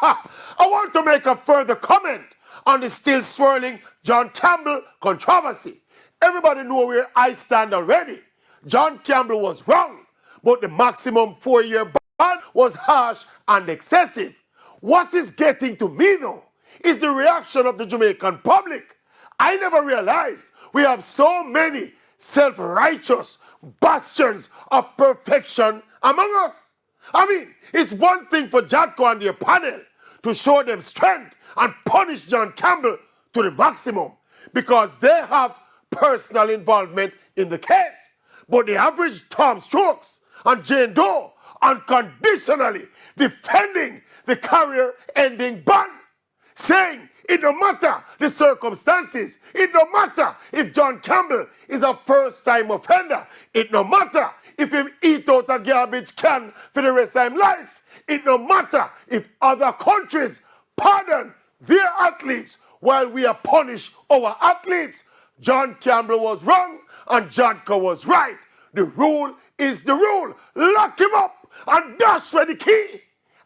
I want to make a further comment on the still swirling John Campbell controversy. Everybody know where I stand already. John Campbell was wrong, but the maximum 4-year ban was harsh and excessive. What is getting to me though is the reaction of the Jamaican public. I never realized we have so many self-righteous bastions of perfection among us. I mean, it's one thing for Jadko and their panel to show them strength and punish John Campbell to the maximum because they have personal involvement in the case. But the average Tom Strokes and Jane Doe unconditionally defending the career-ending ban, saying it no matter the circumstances, it no matter if John Campbell is a first-time offender, it no matter if he eat out a garbage can for the rest of his life, it no matter if other countries pardon their athletes while we are punish our athletes. John Campbell was wrong and Jadko was right. The rule is the rule. Lock him up and dash for the key.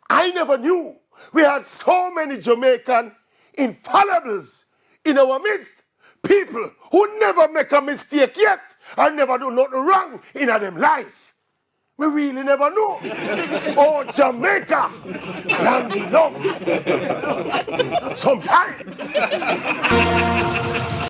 I never knew we had so many Jamaican infallibles in our midst. People who never make a mistake yet and never do nothing wrong in them life. We really never know. Oh, Jamaica, land we love. Sometime.